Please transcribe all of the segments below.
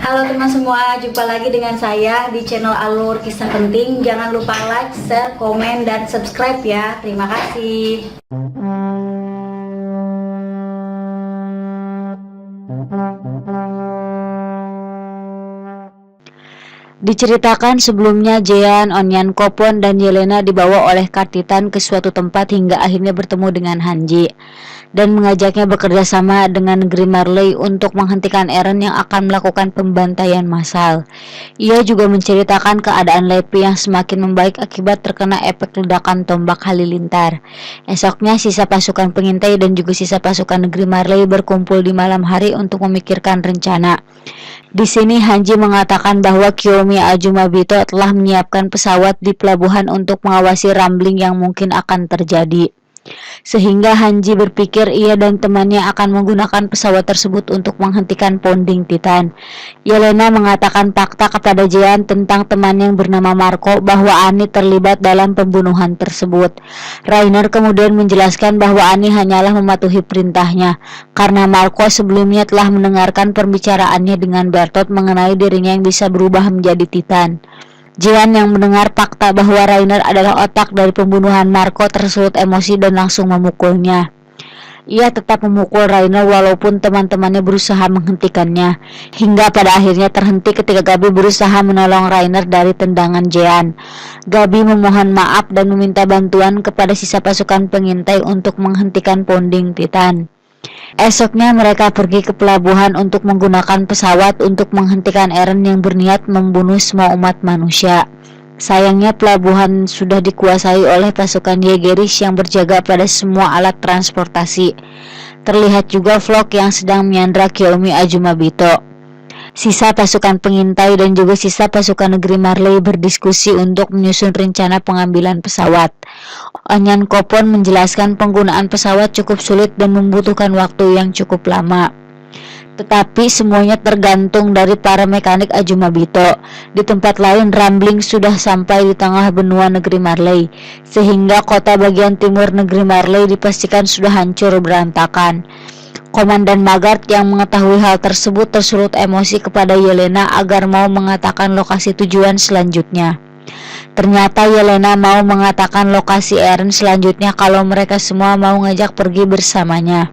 Halo teman semua, jumpa lagi dengan saya di channel Alur Kisah Penting. Jangan lupa like, share, komen, dan subscribe ya. Terima kasih. Diceritakan sebelumnya Jean, Onyan, Kopon, dan Yelena dibawa oleh Kartitan ke suatu tempat hingga akhirnya bertemu dengan Hanji dan mengajaknya bekerja sama dengan negeri Marley untuk menghentikan Eren yang akan melakukan pembantaian massal. Ia juga menceritakan keadaan Lepi yang semakin membaik akibat terkena efek ledakan tombak halilintar. Esoknya sisa pasukan pengintai dan juga sisa pasukan negeri Marley berkumpul di malam hari untuk memikirkan rencana. Di sini Hanji mengatakan bahwa Kiyomi Azumabito telah menyiapkan pesawat di pelabuhan untuk mengawasi rumbling yang mungkin akan terjadi. Sehingga Hanji berpikir ia dan temannya akan menggunakan pesawat tersebut untuk menghentikan Pounding Titan. Yelena mengatakan fakta kepada Jean tentang teman yang bernama Marco bahwa Annie terlibat dalam pembunuhan tersebut. Rainer kemudian menjelaskan bahwa Annie hanyalah mematuhi perintahnya karena Marco sebelumnya telah mendengarkan pembicaraannya dengan Bertolt mengenai dirinya yang bisa berubah menjadi Titan. Jean yang mendengar fakta bahwa Rainer adalah otak dari pembunuhan Marco tersulut emosi dan langsung memukulnya. Ia tetap memukul Rainer walaupun teman-temannya berusaha menghentikannya, hingga pada akhirnya terhenti ketika Gabi berusaha menolong Rainer dari tendangan Jean. Gabi memohon maaf dan meminta bantuan kepada sisa pasukan pengintai untuk menghentikan Pounding Titan. Esoknya mereka pergi ke pelabuhan untuk menggunakan pesawat untuk menghentikan Eren yang berniat membunuh semua umat manusia. Sayangnya pelabuhan sudah dikuasai oleh pasukan Yegeris yang berjaga pada semua alat transportasi. Terlihat juga vlog yang sedang menyandra Kiyomi Azumabito. Sisa pasukan pengintai dan juga sisa pasukan negeri Marley berdiskusi untuk menyusun rencana pengambilan pesawat. Onyan Kopon menjelaskan penggunaan pesawat cukup sulit dan membutuhkan waktu yang cukup lama. Tetapi semuanya tergantung dari para mekanik Azumabito. Di tempat lain, rumbling sudah sampai di tengah benua negeri Marley, sehingga kota bagian timur negeri Marley dipastikan sudah hancur berantakan. Komandan Magart yang mengetahui hal tersebut tersulut emosi kepada Yelena agar mau mengatakan lokasi tujuan selanjutnya. Ternyata Yelena mau mengatakan lokasi Eren selanjutnya kalau mereka semua mau ngajak pergi bersamanya.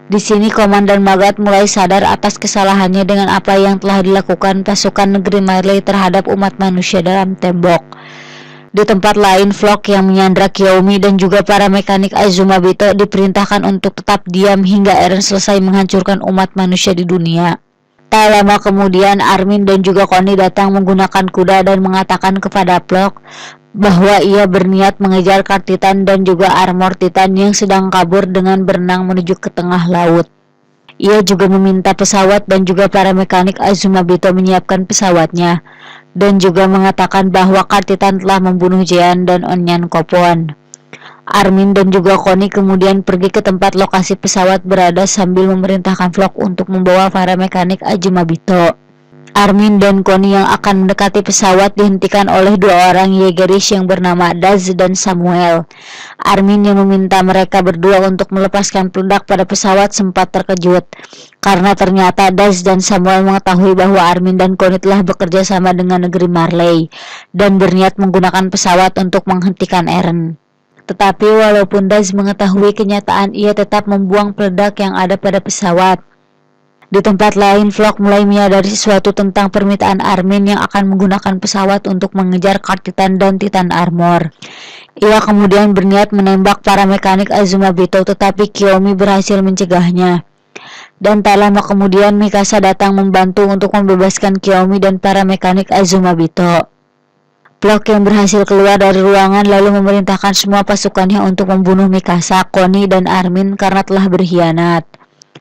Di sini Komandan Magart mulai sadar atas kesalahannya dengan apa yang telah dilakukan pasukan negeri Marley terhadap umat manusia dalam tembok. Di tempat lain, vlog yang menyandra Kiyomi dan juga para mekanik Azumabito diperintahkan untuk tetap diam hingga Eren selesai menghancurkan umat manusia di dunia. Tak lama kemudian, Armin dan juga Connie datang menggunakan kuda dan mengatakan kepada vlog bahwa ia berniat mengejar Kartitan dan juga armor Titan yang sedang kabur dengan berenang menuju ke tengah laut. Ia juga meminta pesawat dan juga para mekanik Azumabito menyiapkan pesawatnya, dan juga mengatakan bahwa Kartitan telah membunuh Jean dan Onyan Kopon. Armin dan juga Connie kemudian pergi ke tempat lokasi pesawat berada sambil memerintahkan vlog untuk membawa para mekanik Azumabito. Armin dan Connie yang akan mendekati pesawat dihentikan oleh dua orang Yegeris yang bernama Daz dan Samuel. Armin yang meminta mereka berdua untuk melepaskan peledak pada pesawat sempat terkejut karena ternyata Daz dan Samuel mengetahui bahwa Armin dan Connie telah bekerja sama dengan negeri Marley dan berniat menggunakan pesawat untuk menghentikan Eren. Tetapi walaupun Daz mengetahui kenyataan, ia tetap membuang peledak yang ada pada pesawat. Di tempat lain, vlog mulai menyadari sesuatu tentang permintaan Armin yang akan menggunakan pesawat untuk mengejar Kartitan dan Titan Armor. Ia kemudian berniat menembak para mekanik Azumabito, tetapi Kiyomi berhasil mencegahnya. Dan tak lama kemudian Mikasa datang membantu untuk membebaskan Kiyomi dan para mekanik Azumabito. Vlog yang berhasil keluar dari ruangan lalu memerintahkan semua pasukannya untuk membunuh Mikasa, Connie, dan Armin karena telah berkhianat.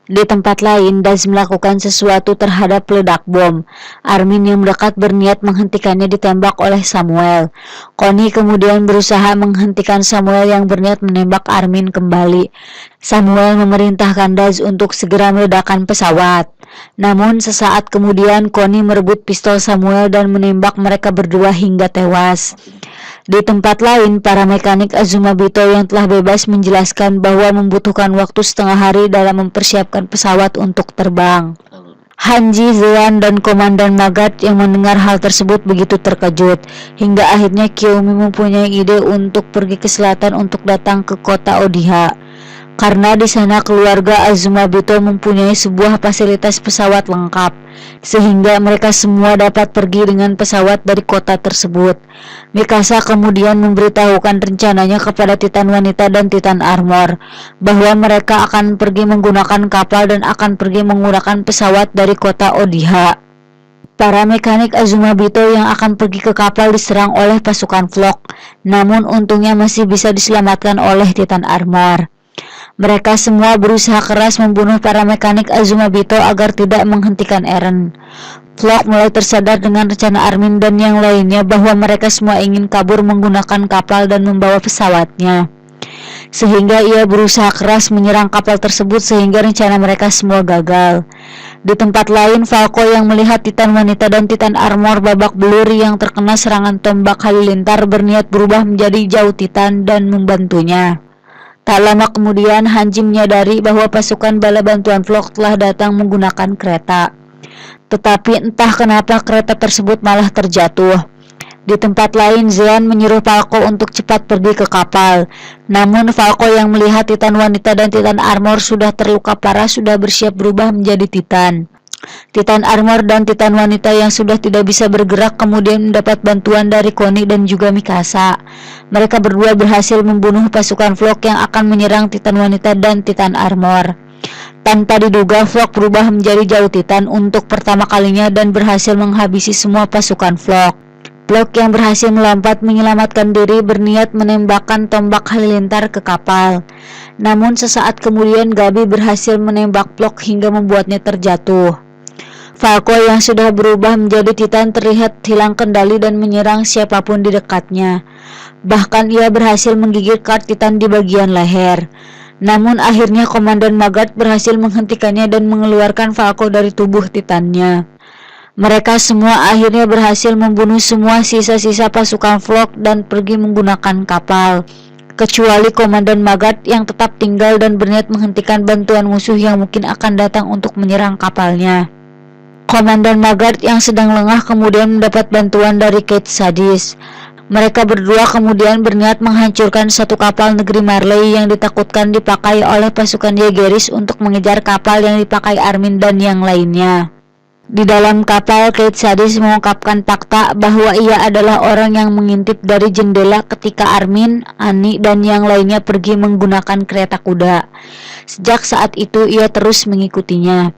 Di tempat lain, Daz melakukan sesuatu terhadap peledak bom. Armin yang mendekat berniat menghentikannya ditembak oleh Samuel. Connie kemudian berusaha menghentikan Samuel yang berniat menembak Armin kembali. Samuel memerintahkan Daz untuk segera meledakkan pesawat. Namun sesaat kemudian Connie merebut pistol Samuel dan menembak mereka berdua hingga tewas. Di tempat lain, para mekanik Azumabito yang telah bebas menjelaskan bahwa membutuhkan waktu setengah hari dalam mempersiapkan pesawat untuk terbang. Hanji, Zeon, dan Komandan Magat yang mendengar hal tersebut begitu terkejut, hingga akhirnya Kyomi mempunyai ide untuk pergi ke selatan untuk datang ke kota Odiha. Karena di sana keluarga Azumabito mempunyai sebuah fasilitas pesawat lengkap, sehingga mereka semua dapat pergi dengan pesawat dari kota tersebut. Mikasa kemudian memberitahukan rencananya kepada Titan Wanita dan Titan Armor, bahwa mereka akan pergi menggunakan kapal dan akan pergi menggunakan pesawat dari kota Odiha. Para mekanik Azumabito yang akan pergi ke kapal diserang oleh pasukan Flock, namun untungnya masih bisa diselamatkan oleh Titan Armor. Mereka semua berusaha keras membunuh para mekanik Azumabito agar tidak menghentikan Eren. Flock mulai tersadar dengan rencana Armin dan yang lainnya bahwa mereka semua ingin kabur menggunakan kapal dan membawa pesawatnya. Sehingga ia berusaha keras menyerang kapal tersebut sehingga rencana mereka semua gagal. Di tempat lain, Falco yang melihat Titan Wanita dan Titan Armor babak belur yang terkena serangan tombak halilintar berniat berubah menjadi Jauh Titan dan membantunya. Tak lama kemudian, Hanji menyadari bahwa pasukan bala bantuan Flock telah datang menggunakan kereta. Tetapi entah kenapa kereta tersebut malah terjatuh. Di tempat lain, Zeon menyuruh Falco untuk cepat pergi ke kapal. Namun Falco yang melihat Titan Wanita dan Titan Armor sudah terluka parah sudah bersiap berubah menjadi Titan. Titan Armor dan Titan Wanita yang sudah tidak bisa bergerak kemudian mendapat bantuan dari Connie dan juga Mikasa. Mereka berdua berhasil membunuh pasukan Flock yang akan menyerang Titan Wanita dan Titan Armor. Tanpa diduga, Flock berubah menjadi Jauh Titan untuk pertama kalinya dan berhasil menghabisi semua pasukan Flock. Flock yang berhasil melompat menyelamatkan diri berniat menembakkan tombak halilintar ke kapal. Namun sesaat kemudian Gabi berhasil menembak Flock hingga membuatnya terjatuh. Falco yang sudah berubah menjadi Titan terlihat hilang kendali dan menyerang siapapun di dekatnya. Bahkan ia berhasil menggigit kart Titan di bagian leher. Namun akhirnya Komandan Magat berhasil menghentikannya dan mengeluarkan Falco dari tubuh Titannya. Mereka semua akhirnya berhasil membunuh semua sisa-sisa pasukan Flock dan pergi menggunakan kapal. Kecuali Komandan Magat yang tetap tinggal dan berniat menghentikan bantuan musuh yang mungkin akan datang untuk menyerang kapalnya. Komandan Magat yang sedang lengah kemudian mendapat bantuan dari Kate Sadis. Mereka berdua kemudian berniat menghancurkan satu kapal negeri Marley yang ditakutkan dipakai oleh pasukan Jaegerist untuk mengejar kapal yang dipakai Armin dan yang lainnya. Di dalam kapal, Kate Sadis mengungkapkan fakta bahwa ia adalah orang yang mengintip dari jendela ketika Armin, Annie, dan yang lainnya pergi menggunakan kereta kuda. Sejak saat itu ia terus mengikutinya.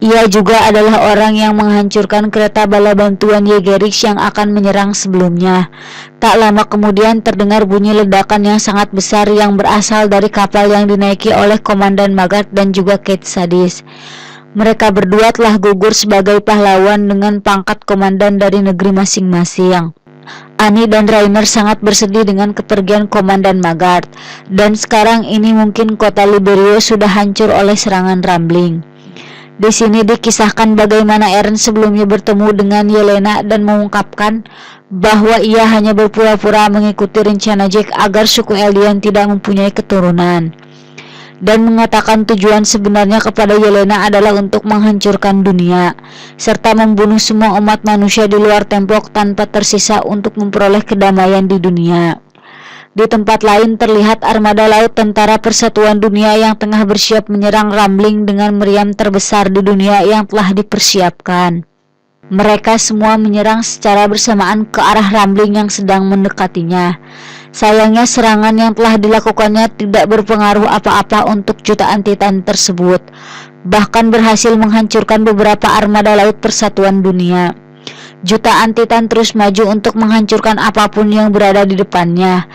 Ia juga adalah orang yang menghancurkan kereta bala bantuan Jaegerist yang akan menyerang sebelumnya. Tak lama kemudian terdengar bunyi ledakan yang sangat besar yang berasal dari kapal yang dinaiki oleh Komandan Magat dan juga Kate Sadis. Mereka berdua telah gugur sebagai pahlawan dengan pangkat komandan dari negeri masing-masing. Annie dan Rainer sangat bersedih dengan kepergian Komandan Magat, dan sekarang ini mungkin kota Liberio sudah hancur oleh serangan Rumbling. Di sini dikisahkan bagaimana Eren sebelumnya bertemu dengan Yelena dan mengungkapkan bahwa ia hanya berpura-pura mengikuti rencana Jack agar suku Eldian tidak mempunyai keturunan, dan mengatakan tujuan sebenarnya kepada Yelena adalah untuk menghancurkan dunia serta membunuh semua umat manusia di luar tembok tanpa tersisa untuk memperoleh kedamaian di dunia. Di tempat lain terlihat armada laut tentara Persatuan Dunia yang tengah bersiap menyerang Rumbling dengan meriam terbesar di dunia yang telah dipersiapkan. Mereka semua menyerang secara bersamaan ke arah Rumbling yang sedang mendekatinya. Sayangnya serangan yang telah dilakukannya tidak berpengaruh apa-apa untuk jutaan Titan tersebut, bahkan berhasil menghancurkan beberapa armada laut Persatuan Dunia. Jutaan Titan terus maju untuk menghancurkan apapun yang berada di depannya,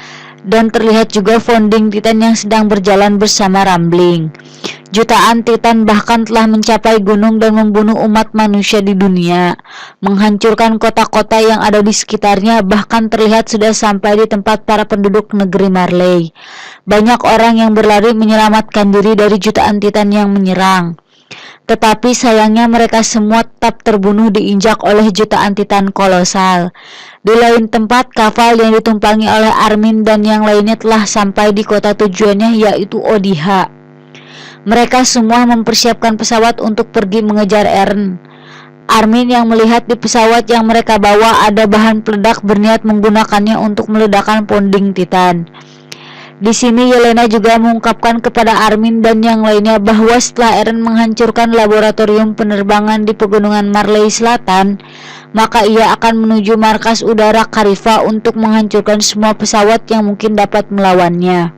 dan terlihat juga founding Titan yang sedang berjalan bersama Rumbling. Jutaan Titan bahkan telah mencapai gunung dan membunuh umat manusia di dunia, menghancurkan kota-kota yang ada di sekitarnya, bahkan terlihat sudah sampai di tempat para penduduk negeri Marley. Banyak orang yang berlari menyelamatkan diri dari jutaan Titan yang menyerang. Tetapi sayangnya mereka semua tetap terbunuh diinjak oleh jutaan Titan kolosal. Di lain tempat, kapal yang ditumpangi oleh Armin dan yang lainnya telah sampai di kota tujuannya, yaitu Odiha. Mereka semua mempersiapkan pesawat untuk pergi mengejar Eren. Armin yang melihat di pesawat yang mereka bawa ada bahan peledak berniat menggunakannya untuk meledakkan ponding Titan. Di sini Yelena juga mengungkapkan kepada Armin dan yang lainnya bahwa setelah Eren menghancurkan laboratorium penerbangan di pegunungan Marley Selatan, maka ia akan menuju markas udara Karifa untuk menghancurkan semua pesawat yang mungkin dapat melawannya.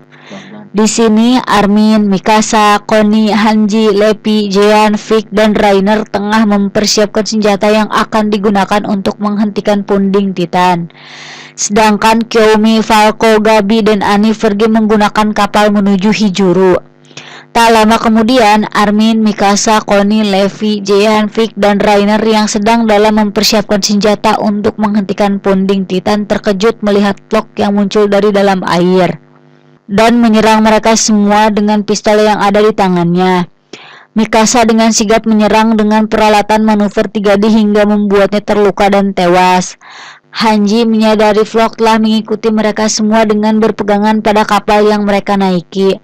Di sini Armin, Mikasa, Connie, Hanji, Leppy, Jean, Vic, dan Rainer tengah mempersiapkan senjata yang akan digunakan untuk menghentikan ponding Titan. Sedangkan Kyoumi, Falco, Gabi, dan Annie pergi menggunakan kapal menuju Hijuru. Tak lama kemudian, Armin, Mikasa, Connie, Leppy, Jean, Vic, dan Rainer yang sedang dalam mempersiapkan senjata untuk menghentikan ponding Titan terkejut melihat Locke yang muncul dari dalam air dan menyerang mereka semua dengan pistol yang ada di tangannya. Mikasa dengan sigap menyerang dengan peralatan manuver 3D hingga membuatnya terluka dan tewas. Hanji menyadari Flock telah mengikuti mereka semua dengan berpegangan pada kapal yang mereka naiki.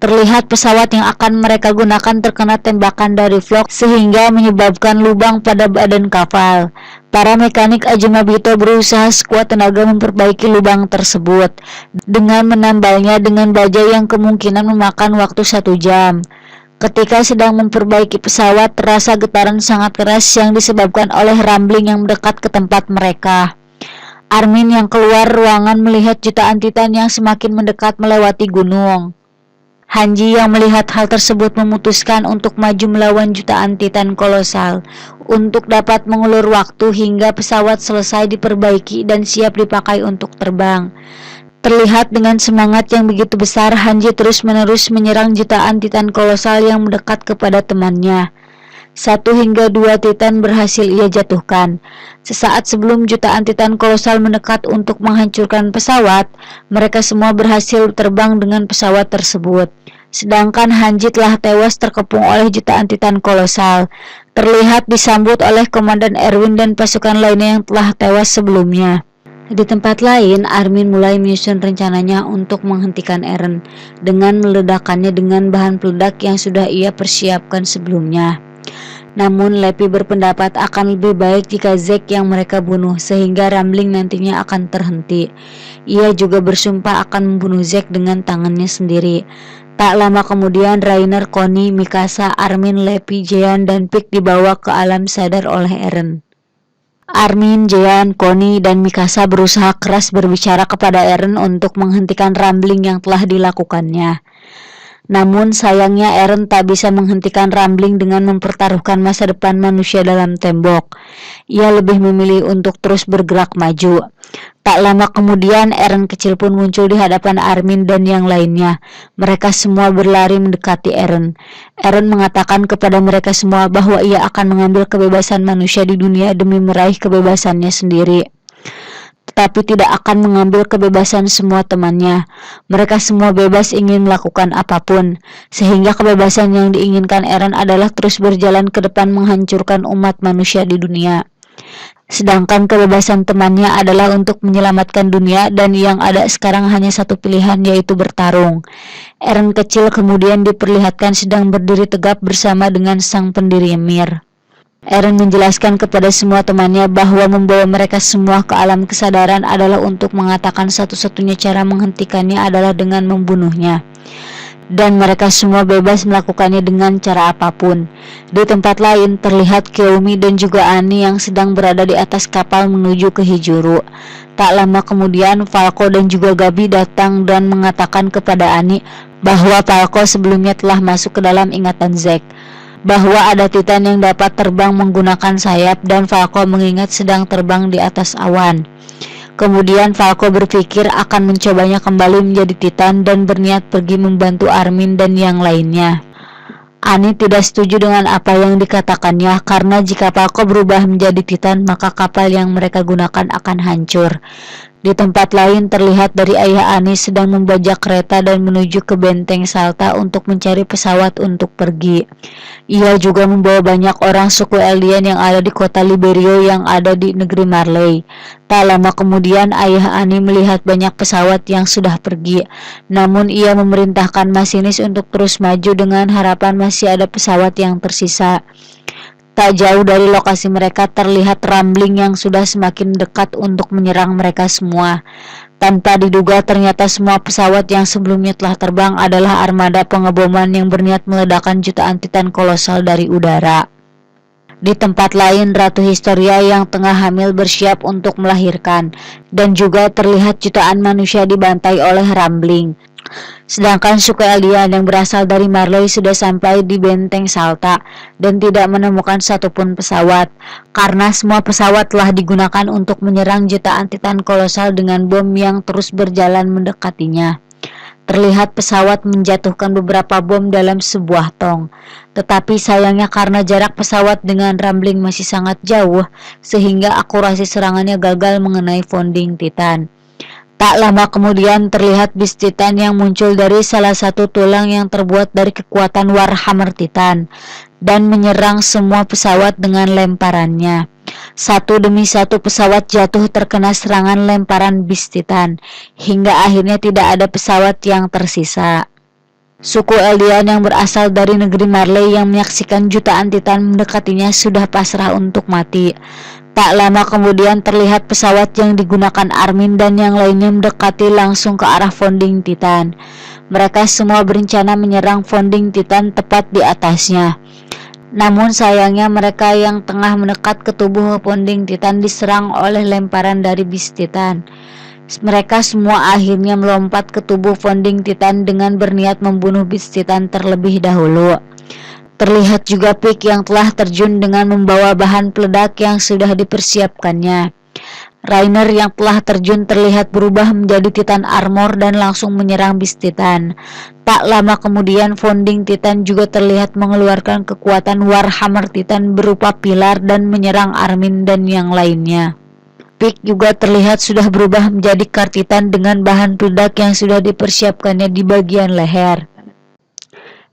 Terlihat pesawat yang akan mereka gunakan terkena tembakan dari Flock sehingga menyebabkan lubang pada badan kapal. Para mekanik Ajumabito berusaha sekuat tenaga memperbaiki lubang tersebut dengan menambalnya dengan baja yang kemungkinan memakan waktu 1 jam. Ketika sedang memperbaiki pesawat, terasa getaran sangat keras yang disebabkan oleh rumbling yang mendekat ke tempat mereka. Armin yang keluar ruangan melihat jutaan Titan yang semakin mendekat melewati gunung. Hanji yang melihat hal tersebut memutuskan untuk maju melawan jutaan Titan kolosal untuk dapat mengulur waktu hingga pesawat selesai diperbaiki dan siap dipakai untuk terbang. Terlihat dengan semangat yang begitu besar, Hanji terus-menerus menyerang jutaan Titan kolosal yang mendekat kepada temannya. 1 hingga 2 Titan berhasil ia jatuhkan. Sesaat sebelum jutaan Titan kolosal mendekat untuk menghancurkan pesawat, mereka semua berhasil terbang dengan pesawat tersebut. Sedangkan Hanji telah tewas terkepung oleh jutaan Titan kolosal. Terlihat disambut oleh Komandan Erwin dan pasukan lainnya yang telah tewas sebelumnya. Di tempat lain, Armin mulai menyusun rencananya untuk menghentikan Eren dengan meledakkannya dengan bahan peledak yang sudah ia persiapkan sebelumnya. Namun Leppy berpendapat akan lebih baik jika Zack yang mereka bunuh sehingga rumbling nantinya akan terhenti. Ia juga bersumpah akan membunuh Zack dengan tangannya sendiri. Tak lama kemudian Rainer, Connie, Mikasa, Armin, Leppy, Jean, dan Vic dibawa ke alam sadar oleh Eren. Armin, Jean, Connie, dan Mikasa berusaha keras berbicara kepada Eren untuk menghentikan rumbling yang telah dilakukannya. Namun sayangnya Eren tak bisa menghentikan rumbling dengan mempertaruhkan masa depan manusia dalam tembok. Ia lebih memilih untuk terus bergerak maju. Tak lama kemudian Eren kecil pun muncul di hadapan Armin dan yang lainnya. Mereka semua berlari mendekati Eren. Eren mengatakan kepada mereka semua bahwa ia akan mengambil kebebasan manusia di dunia demi meraih kebebasannya sendiri. Tetapi tidak akan mengambil kebebasan semua temannya. Mereka semua bebas ingin melakukan apapun, sehingga kebebasan yang diinginkan Eren adalah terus berjalan ke depan menghancurkan umat manusia di dunia. Sedangkan kebebasan temannya adalah untuk menyelamatkan dunia dan yang ada sekarang hanya satu pilihan, yaitu bertarung. Eren kecil kemudian diperlihatkan sedang berdiri tegap bersama dengan sang pendiri Ymir. Eren menjelaskan kepada semua temannya bahwa membawa mereka semua ke alam kesadaran adalah untuk mengatakan satu-satunya cara menghentikannya adalah dengan membunuhnya. Dan mereka semua bebas melakukannya dengan cara apapun. Di tempat lain terlihat Kyoumi dan juga Annie yang sedang berada di atas kapal menuju ke Hijuru. Tak lama kemudian Falco dan juga Gabi datang dan mengatakan kepada Annie bahwa Falco sebelumnya telah masuk ke dalam ingatan Zack, bahwa ada Titan yang dapat terbang menggunakan sayap dan Falco mengingat sedang terbang di atas awan. Kemudian Falco berpikir akan mencobanya kembali menjadi Titan dan berniat pergi membantu Armin dan yang lainnya. Annie tidak setuju dengan apa yang dikatakannya karena jika Falco berubah menjadi Titan maka kapal yang mereka gunakan akan hancur. Di tempat lain terlihat dari ayah Ani sedang membajak kereta dan menuju ke benteng Salta untuk mencari pesawat untuk pergi. Ia juga membawa banyak orang suku Eldian yang ada di kota Liberio yang ada di negeri Marley. Tak lama kemudian ayah Ani melihat banyak pesawat yang sudah pergi, namun ia memerintahkan masinis untuk terus maju dengan harapan masih ada pesawat yang tersisa. Tak jauh dari lokasi mereka terlihat rumbling yang sudah semakin dekat untuk menyerang mereka semua. Tanpa diduga ternyata semua pesawat yang sebelumnya telah terbang adalah armada pengeboman yang berniat meledakkan jutaan titan kolosal dari udara. Di tempat lain, Ratu Historia yang tengah hamil bersiap untuk melahirkan, dan juga terlihat jutaan manusia dibantai oleh rumbling. Sedangkan suku Eldian yang berasal dari Marley sudah sampai di benteng Salta dan tidak menemukan satupun pesawat, karena semua pesawat telah digunakan untuk menyerang jutaan titan kolosal dengan bom yang terus berjalan mendekatinya. Terlihat pesawat menjatuhkan beberapa bom dalam sebuah tong, tetapi sayangnya karena jarak pesawat dengan rumbling masih sangat jauh, sehingga akurasi serangannya gagal mengenai founding titan. Tak lama kemudian terlihat bis Titan yang muncul dari salah satu tulang yang terbuat dari kekuatan Warhammer Titan dan menyerang semua pesawat dengan lemparannya. Satu demi satu pesawat jatuh terkena serangan lemparan bis Titan, hingga akhirnya tidak ada pesawat yang tersisa. Suku Eldian yang berasal dari negeri Marley yang menyaksikan jutaan Titan mendekatinya sudah pasrah untuk mati. Tak lama kemudian terlihat pesawat yang digunakan Armin dan yang lainnya mendekati langsung ke arah founding Titan. Mereka semua berencana menyerang founding Titan tepat di atasnya. Namun sayangnya mereka yang tengah mendekat ke tubuh founding Titan diserang oleh lemparan dari bis Titan. Mereka semua akhirnya melompat ke tubuh founding Titan dengan berniat membunuh bis Titan terlebih dahulu. Terlihat juga Pik yang telah terjun dengan membawa bahan peledak yang sudah dipersiapkannya. Rainer yang telah terjun terlihat berubah menjadi Titan Armor dan langsung menyerang bis Titan. Tak lama kemudian founding Titan juga terlihat mengeluarkan kekuatan Warhammer Titan berupa pilar dan menyerang Armin dan yang lainnya. Pik juga terlihat sudah berubah menjadi Kar Titan dengan bahan peledak yang sudah dipersiapkannya di bagian leher.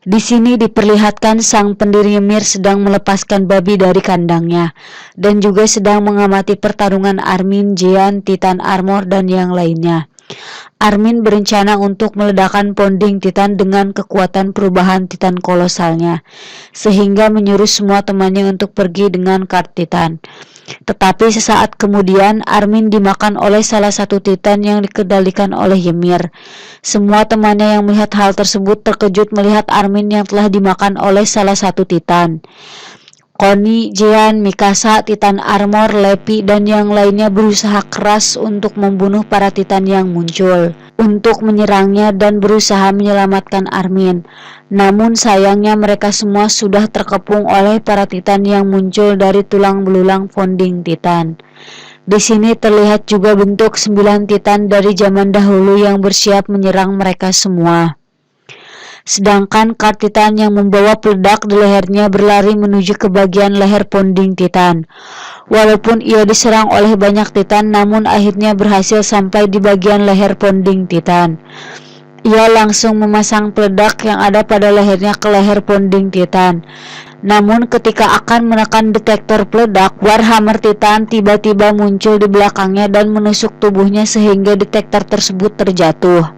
Di sini diperlihatkan sang pendiri Ymir sedang melepaskan babi dari kandangnya dan juga sedang mengamati pertarungan Armin, Jean, Titan Armor dan yang lainnya. Armin berencana untuk meledakkan founding Titan dengan kekuatan perubahan Titan kolosalnya, sehingga menyuruh semua temannya untuk pergi dengan Kar Titan. Tetapi sesaat kemudian Armin dimakan oleh salah satu Titan yang dikendalikan oleh Ymir. Semua temannya yang melihat hal tersebut terkejut melihat Armin yang telah dimakan oleh salah satu Titan. Connie, Jean, Mikasa, Titan Armor, Lepi, dan yang lainnya berusaha keras untuk membunuh para Titan yang muncul, untuk menyerangnya dan berusaha menyelamatkan Armin. Namun sayangnya mereka semua sudah terkepung oleh para Titan yang muncul dari tulang belulang founding Titan. Di sini terlihat juga bentuk 9 Titan dari zaman dahulu yang bersiap menyerang mereka semua. Sedangkan Kar Titan yang membawa peledak di lehernya berlari menuju ke bagian leher founding Titan. Walaupun ia diserang oleh banyak Titan, namun akhirnya berhasil sampai di bagian leher founding Titan. Ia langsung memasang peledak yang ada pada lehernya ke leher founding Titan. Namun ketika akan menekan detektor peledak, Warhammer Titan tiba-tiba muncul di belakangnya dan menusuk tubuhnya sehingga detektor tersebut terjatuh.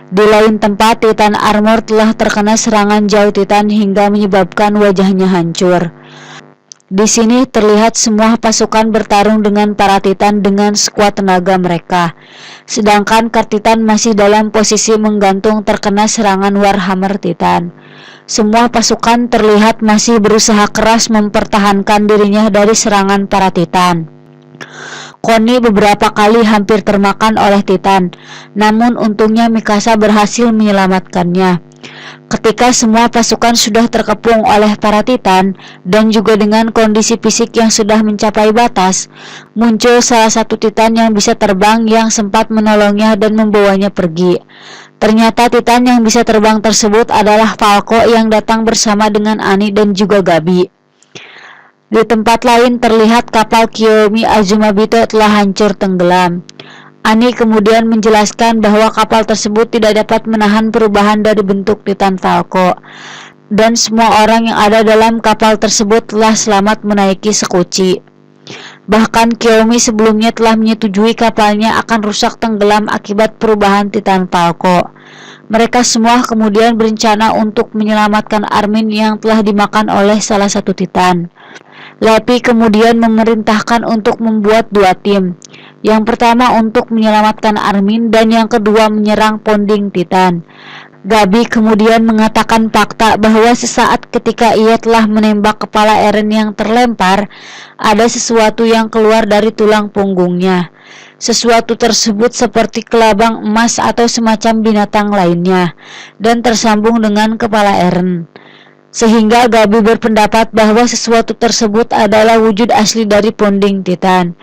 Di lain tempat, Titan Armor telah terkena serangan jauh Titan hingga menyebabkan wajahnya hancur. Di sini terlihat semua pasukan bertarung dengan para Titan dengan sekuat tenaga mereka. Sedangkan Kar Titan masih dalam posisi menggantung terkena serangan Warhammer Titan. Semua pasukan terlihat masih berusaha keras mempertahankan dirinya dari serangan para Titan. Connie beberapa kali hampir termakan oleh Titan, namun untungnya Mikasa berhasil menyelamatkannya. Ketika semua pasukan sudah terkepung oleh para Titan dan juga dengan kondisi fisik yang sudah mencapai batas, muncul salah satu Titan yang bisa terbang yang sempat menolongnya dan membawanya pergi. Ternyata Titan yang bisa terbang tersebut adalah Falco yang datang bersama dengan Ani dan juga Gabi. Di tempat lain terlihat kapal Kiyomi Azumabito telah hancur tenggelam. Annie kemudian menjelaskan bahwa kapal tersebut tidak dapat menahan perubahan dari bentuk Titan Falco, dan semua orang yang ada dalam kapal tersebut telah selamat menaiki Sekuci. Bahkan Kiyomi sebelumnya telah menyetujui kapalnya akan rusak tenggelam akibat perubahan Titan Falco. Mereka semua kemudian berencana untuk menyelamatkan Armin yang telah dimakan oleh salah satu Titan. Lepi kemudian memerintahkan untuk membuat dua tim. Yang pertama untuk menyelamatkan Armin dan yang kedua menyerang Ponding Titan. Gabi kemudian mengatakan fakta bahwa sesaat ketika ia telah menembak kepala Eren yang terlempar, ada sesuatu yang keluar dari tulang punggungnya. Sesuatu tersebut seperti kelabang emas atau semacam binatang lainnya, dan tersambung dengan kepala Eren. Sehingga Gabi berpendapat bahwa sesuatu tersebut adalah wujud asli dari Ponding Titan.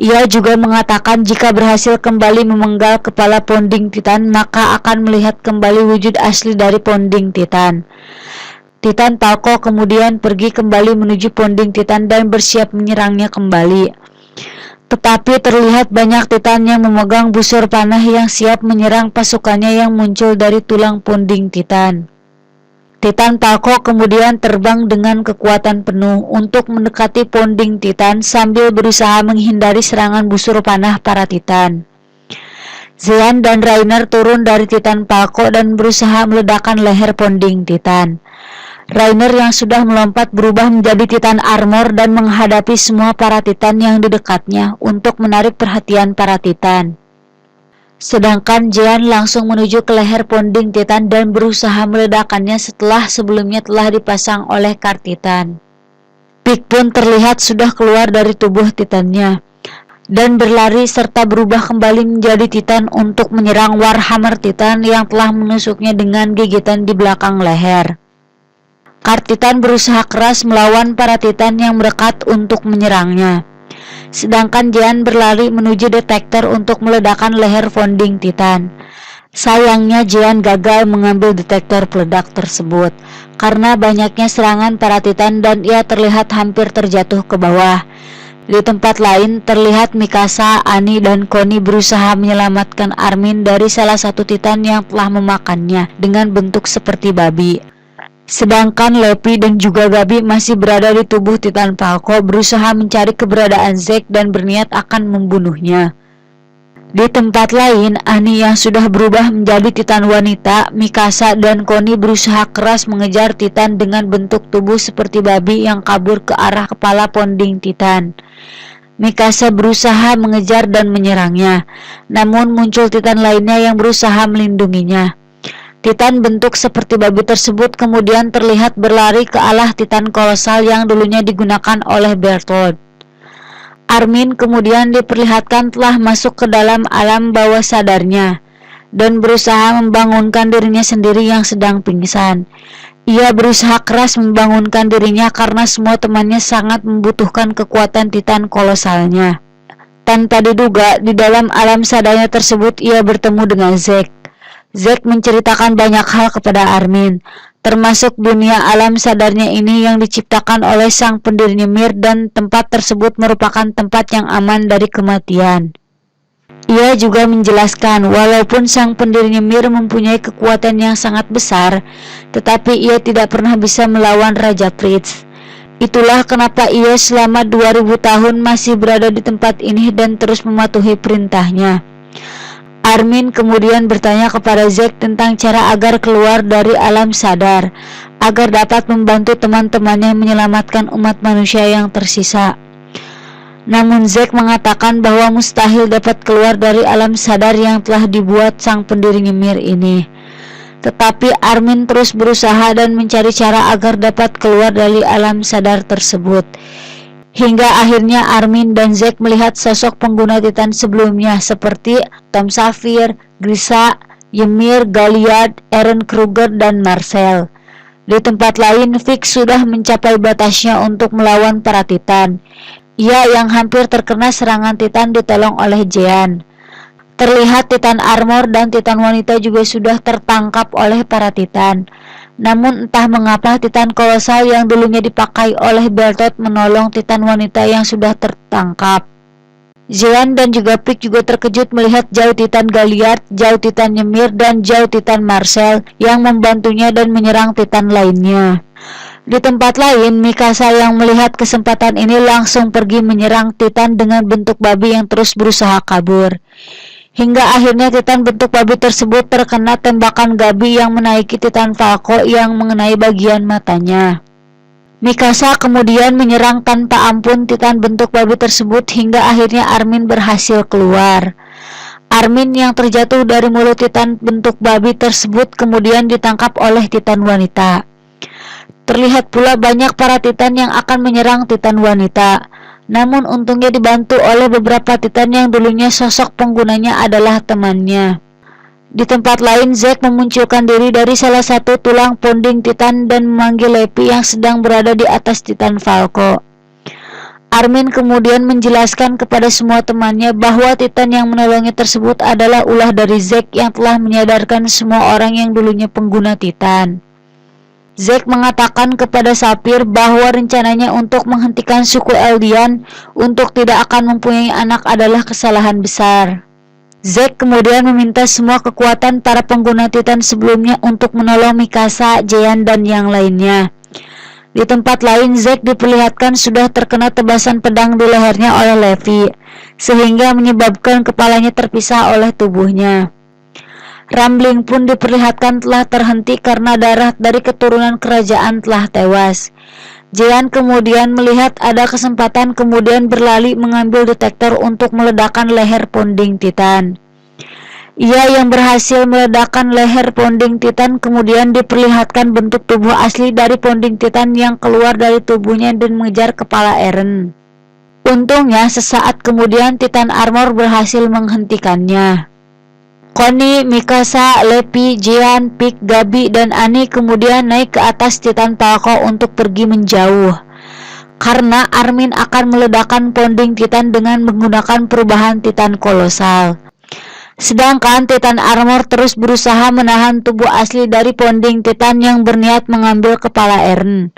Ia juga mengatakan jika berhasil kembali memenggal kepala Ponding Titan, maka akan melihat kembali wujud asli dari Ponding Titan. Titan Falco kemudian pergi kembali menuju Ponding Titan dan bersiap menyerangnya kembali. Tetapi terlihat banyak Titan yang memegang busur panah yang siap menyerang pasukannya yang muncul dari tulang Ponding Titan. Titan Falco kemudian terbang dengan kekuatan penuh untuk mendekati Ponding Titan sambil berusaha menghindari serangan busur panah para Titan. Zean dan Rainer turun dari Titan Falco dan berusaha meledakkan leher Ponding Titan. Rainer yang sudah melompat berubah menjadi Titan Armor dan menghadapi semua para Titan yang di dekatnya untuk menarik perhatian para Titan. Sedangkan Jean langsung menuju ke leher Ponding Titan dan berusaha meledakannya setelah sebelumnya telah dipasang oleh Card Titan. Pig pun terlihat sudah keluar dari tubuh Titannya dan berlari serta berubah kembali menjadi Titan untuk menyerang Warhammer Titan yang telah menusuknya dengan gigitan di belakang leher. Card Titan berusaha keras melawan para Titan yang mendekat untuk menyerangnya. Sedangkan Jean berlari menuju detektor untuk meledakkan leher Ponding Titan. Sayangnya Jean gagal mengambil detektor peledak tersebut karena banyaknya serangan para Titan dan ia terlihat hampir terjatuh ke bawah. Di tempat lain terlihat Mikasa, Annie, dan Connie berusaha menyelamatkan Armin dari salah satu Titan yang telah memakannya dengan bentuk seperti babi. Sedangkan Lepi dan juga Gabi masih berada di tubuh Titan Falco berusaha mencari keberadaan Zack dan berniat akan membunuhnya. Di tempat lain, Annie yang sudah berubah menjadi Titan wanita, Mikasa dan Connie berusaha keras mengejar Titan dengan bentuk tubuh seperti babi yang kabur ke arah kepala Ponding Titan. Mikasa berusaha mengejar dan menyerangnya, namun muncul Titan lainnya yang berusaha melindunginya. Titan bentuk seperti babi tersebut kemudian terlihat berlari ke arah Titan kolosal yang dulunya digunakan oleh Bertolt. Armin kemudian diperlihatkan telah masuk ke dalam alam bawah sadarnya dan berusaha membangunkan dirinya sendiri yang sedang pingsan. Ia berusaha keras membangunkan dirinya karena semua temannya sangat membutuhkan kekuatan Titan kolosalnya. Tanpa diduga, di dalam alam sadarnya tersebut ia bertemu dengan Zack. Zack menceritakan banyak hal kepada Armin, termasuk dunia alam sadarnya ini yang diciptakan oleh sang pendiri Ymir dan tempat tersebut merupakan tempat yang aman dari kematian. Ia juga menjelaskan walaupun sang pendiri Ymir mempunyai kekuatan yang sangat besar, tetapi ia tidak pernah bisa melawan Raja Prince. Itulah kenapa ia selama 2000 tahun masih berada di tempat ini dan terus mematuhi perintahnya. Armin kemudian bertanya kepada Zack tentang cara agar keluar dari alam sadar, agar dapat membantu teman-temannya menyelamatkan umat manusia yang tersisa. Namun Zack mengatakan bahwa mustahil dapat keluar dari alam sadar yang telah dibuat sang pendiri Ymir ini. Tetapi Armin terus berusaha dan mencari cara agar dapat keluar dari alam sadar tersebut. Hingga akhirnya Armin dan Zack melihat sosok pengguna Titan sebelumnya seperti Tom Safir, Grisha, Ymir, Galliard, Eren Kruger, dan Marcel. Di tempat lain, Vix sudah mencapai batasnya untuk melawan para Titan. Ia yang hampir terkena serangan Titan ditolong oleh Jean. Terlihat Titan Armor dan Titan wanita juga sudah tertangkap oleh para Titan. Namun entah mengapa Titan kolosal yang dulunya dipakai oleh Bertolt menolong Titan wanita yang sudah tertangkap. Zean dan juga Pik juga terkejut melihat Zhao Titan Galliard, Zhao Titan Ymir, dan Zhao Titan Marcel yang membantunya dan menyerang Titan lainnya. Di tempat lain, Mikasa yang melihat kesempatan ini langsung pergi menyerang Titan dengan bentuk babi yang terus berusaha kabur. Hingga akhirnya Titan bentuk babi tersebut terkena tembakan Gabi yang menaiki Titan Falco yang mengenai bagian matanya. Mikasa kemudian menyerang tanpa ampun Titan bentuk babi tersebut hingga akhirnya Armin berhasil keluar. Armin yang terjatuh dari mulut Titan bentuk babi tersebut kemudian ditangkap oleh Titan wanita. Terlihat pula banyak para Titan yang akan menyerang Titan wanita. Namun untungnya dibantu oleh beberapa Titan yang dulunya sosok penggunanya adalah temannya. Di tempat lain, Zack memunculkan diri dari salah satu tulang punding Titan dan memanggil Leppy yang sedang berada di atas Titan Falco. Armin kemudian menjelaskan kepada semua temannya bahwa Titan yang menolongnya tersebut adalah ulah dari Zack yang telah menyadarkan semua orang yang dulunya pengguna Titan. Zack mengatakan kepada Sapphire bahwa rencananya untuk menghentikan suku Eldian untuk tidak akan mempunyai anak adalah kesalahan besar. Zack kemudian meminta semua kekuatan para pengguna Titan sebelumnya untuk menolong Mikasa, Zean, dan yang lainnya. Di tempat lain, Zack diperlihatkan sudah terkena tebasan pedang di lehernya oleh Levi, sehingga menyebabkan kepalanya terpisah oleh tubuhnya. Rambling pun diperlihatkan telah terhenti karena darah dari keturunan kerajaan telah tewas. Zean kemudian melihat ada kesempatan kemudian berlari mengambil detektor untuk meledakkan leher punding Titan. Ia yang berhasil meledakkan leher punding Titan kemudian diperlihatkan bentuk tubuh asli dari punding Titan yang keluar dari tubuhnya dan mengejar kepala Eren. Untungnya sesaat kemudian Titan Armor berhasil menghentikannya. Connie, Mikasa, Leppy, Zean, Pik, Gabi, dan Annie kemudian naik ke atas Titan Falco untuk pergi menjauh. Karena Armin akan meledakkan punding Titan dengan menggunakan perubahan Titan kolosal. Sedangkan Titan Armor terus berusaha menahan tubuh asli dari punding Titan yang berniat mengambil kepala Eren.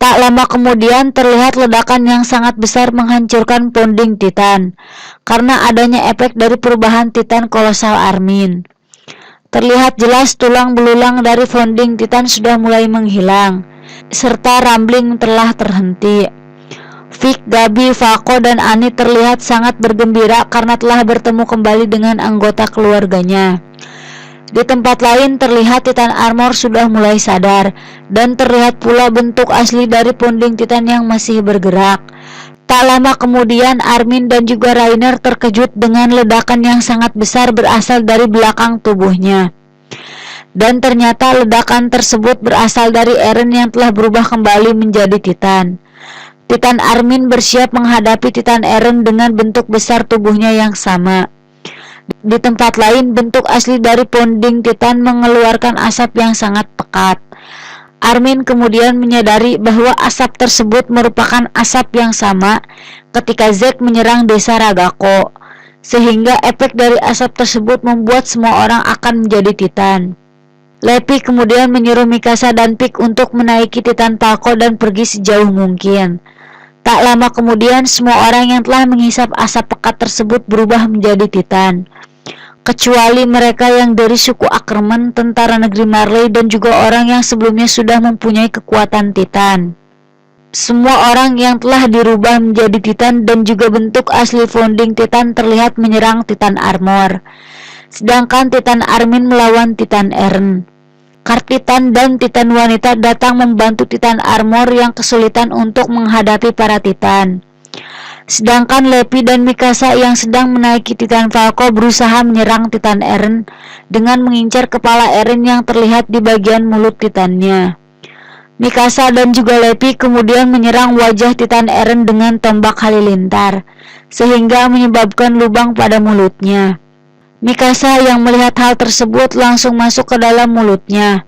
Tak lama kemudian terlihat ledakan yang sangat besar menghancurkan punding Titan karena adanya efek dari perubahan Titan kolosal Armin. Terlihat jelas tulang belulang dari punding Titan sudah mulai menghilang, serta rambling telah terhenti. Vic, Gabi, Falco, dan Annie terlihat sangat bergembira karena telah bertemu kembali dengan anggota keluarganya. Di tempat lain terlihat Titan Armor sudah mulai sadar dan terlihat pula bentuk asli dari punding Titan yang masih bergerak. Tak lama kemudian Armin dan juga Rainer terkejut dengan ledakan yang sangat besar berasal dari belakang tubuhnya. Dan ternyata ledakan tersebut berasal dari Eren yang telah berubah kembali menjadi Titan. Titan Armin bersiap menghadapi Titan Eren dengan bentuk besar tubuhnya yang sama. Di tempat lain, bentuk asli dari punding Titan mengeluarkan asap yang sangat pekat. Armin kemudian menyadari bahwa asap tersebut merupakan asap yang sama ketika Zack menyerang desa Ragako, sehingga efek dari asap tersebut membuat semua orang akan menjadi Titan. Leppy kemudian menyuruh Mikasa dan Pik untuk menaiki Titan Falco dan pergi sejauh mungkin. Tak lama kemudian semua orang yang telah menghisap asap pekat tersebut berubah menjadi Titan, kecuali mereka yang dari suku Ackerman, tentara negeri Marley, dan juga orang yang sebelumnya sudah mempunyai kekuatan Titan. Semua orang yang telah dirubah menjadi Titan dan juga bentuk asli founding Titan terlihat menyerang Titan Armor, sedangkan Titan Armin melawan Titan Eren. Kartitan dan Titan wanita datang membantu Titan Armor yang kesulitan untuk menghadapi para Titan. Sedangkan Leppy dan Mikasa yang sedang menaiki Titan Falco berusaha menyerang Titan Eren dengan mengincar kepala Eren yang terlihat di bagian mulut Titannya. Mikasa dan juga Leppy kemudian menyerang wajah Titan Eren dengan tombak halilintar, sehingga menyebabkan lubang pada mulutnya. Mikasa yang melihat hal tersebut langsung masuk ke dalam mulutnya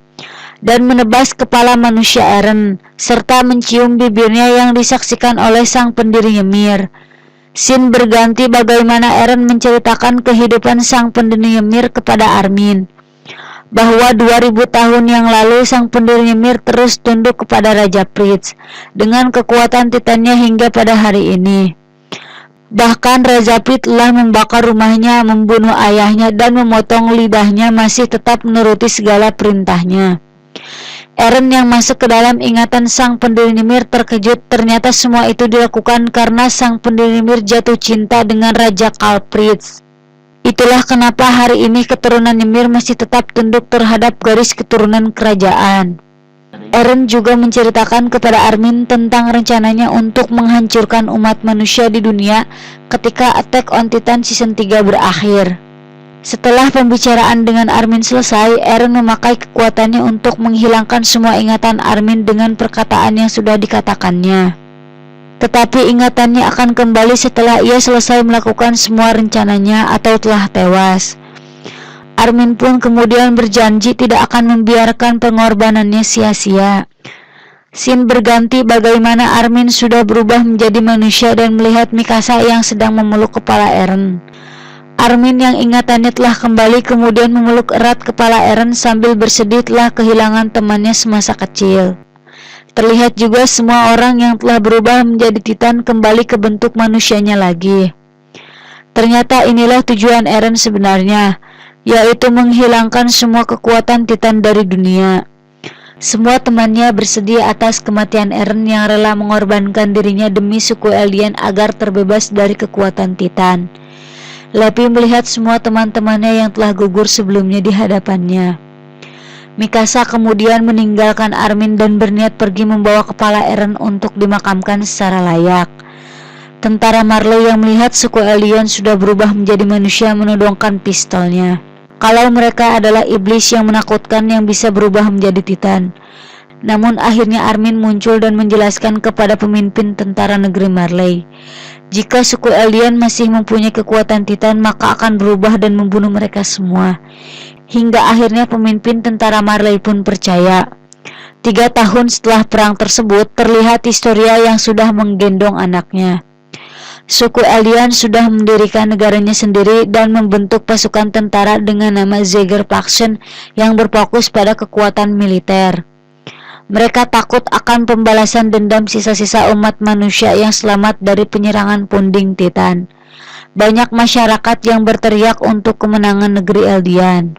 dan menebas kepala manusia Eren, serta mencium bibirnya yang disaksikan oleh sang pendiri Ymir. Scene berganti bagaimana Eren menceritakan kehidupan sang pendiri Ymir kepada Armin, bahwa 2000 tahun yang lalu sang pendiri Ymir terus tunduk kepada Raja Pritz dengan kekuatan Titannya hingga pada hari ini. Bahkan Razapli telah membakar rumahnya, membunuh ayahnya, dan memotong lidahnya, masih tetap menuruti segala perintahnya. Eren yang masuk ke dalam ingatan sang pendiri Ymir terkejut. Ternyata semua itu dilakukan karena sang pendiri Ymir jatuh cinta dengan Raja Kalpritz. Itulah kenapa hari ini keturunan Ymir masih tetap tunduk terhadap garis keturunan kerajaan. Eren juga menceritakan kepada Armin tentang rencananya untuk menghancurkan umat manusia di dunia ketika Attack on Titan Season 3 berakhir. Setelah pembicaraan dengan Armin selesai, Eren memakai kekuatannya untuk menghilangkan semua ingatan Armin dengan perkataan yang sudah dikatakannya. Tetapi ingatannya akan kembali setelah ia selesai melakukan semua rencananya atau telah tewas. Armin pun kemudian berjanji tidak akan membiarkan pengorbanannya sia-sia. Scene berganti bagaimana Armin sudah berubah menjadi manusia dan melihat Mikasa yang sedang memeluk kepala Eren. Armin yang ingatannya telah kembali kemudian memeluk erat kepala Eren sambil bersedih telah kehilangan temannya semasa kecil. Terlihat juga semua orang yang telah berubah menjadi Titan kembali ke bentuk manusianya lagi. Ternyata inilah tujuan Eren sebenarnya, yaitu menghilangkan semua kekuatan Titan dari dunia. Semua temannya bersedih atas kematian Eren yang rela mengorbankan dirinya demi suku alien agar terbebas dari kekuatan Titan. Lepi melihat semua teman-temannya yang telah gugur sebelumnya di hadapannya. Mikasa kemudian meninggalkan Armin dan berniat pergi membawa kepala Eren untuk dimakamkan secara layak. Tentara Marley yang melihat suku alien sudah berubah menjadi manusia menodongkan pistolnya. Kalau mereka adalah iblis yang menakutkan yang bisa berubah menjadi Titan. Namun akhirnya Armin muncul dan menjelaskan kepada pemimpin tentara negeri Marley. Jika suku alien masih mempunyai kekuatan Titan, maka akan berubah dan membunuh mereka semua. Hingga akhirnya pemimpin tentara Marley pun percaya. 3 tahun setelah perang tersebut, terlihat Historia yang sudah menggendong anaknya. Suku alien sudah mendirikan negaranya sendiri dan membentuk pasukan tentara dengan nama Zeger Faction yang berfokus pada kekuatan militer. Mereka takut akan pembalasan dendam sisa-sisa umat manusia yang selamat dari penyerangan punding Titan. Banyak masyarakat yang berteriak untuk kemenangan negeri Eldian.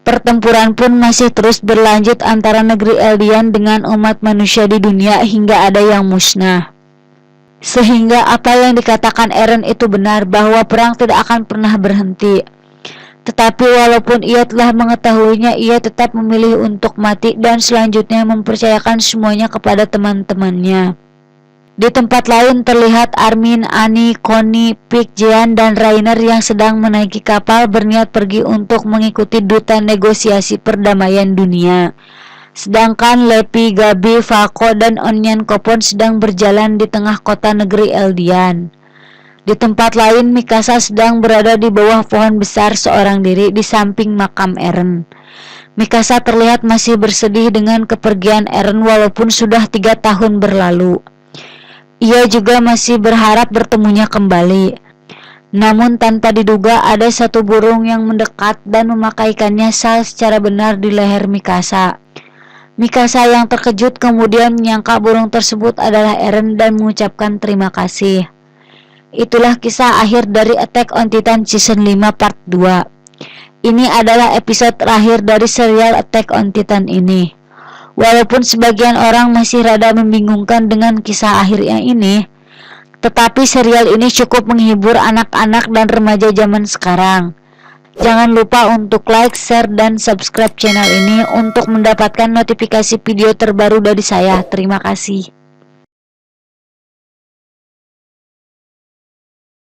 Pertempuran pun masih terus berlanjut antara negeri Eldian dengan umat manusia di dunia hingga ada yang musnah. Sehingga apa yang dikatakan Eren itu benar, bahwa perang tidak akan pernah berhenti. Tetapi walaupun ia telah mengetahuinya, ia tetap memilih untuk mati dan selanjutnya mempercayakan semuanya kepada teman-temannya. Di tempat lain terlihat Armin, Annie, Connie, Pik, Jean, dan Rainer yang sedang menaiki kapal berniat pergi untuk mengikuti duta negosiasi perdamaian dunia. Sedangkan Lepi, Gabi, Falco, dan Onion Kopon sedang berjalan di tengah kota negeri Eldian. Di tempat lain, Mikasa sedang berada di bawah pohon besar seorang diri di samping makam Eren. Mikasa terlihat masih bersedih dengan kepergian Eren walaupun sudah 3 tahun berlalu. Ia juga masih berharap bertemunya kembali. Namun tanpa diduga ada satu burung yang mendekat dan memakaikannya sal secara benar di leher Mikasa. Mikasa yang terkejut kemudian menyangka burung tersebut adalah Eren dan mengucapkan terima kasih. Itulah kisah akhir dari Attack on Titan Season 5 Part 2. Ini adalah episode terakhir dari serial Attack on Titan ini. Walaupun sebagian orang masih rada membingungkan dengan kisah akhirnya ini, tetapi serial ini cukup menghibur anak-anak dan remaja zaman sekarang. Jangan lupa untuk like, share, dan subscribe channel ini untuk mendapatkan notifikasi video terbaru dari saya. Terima kasih.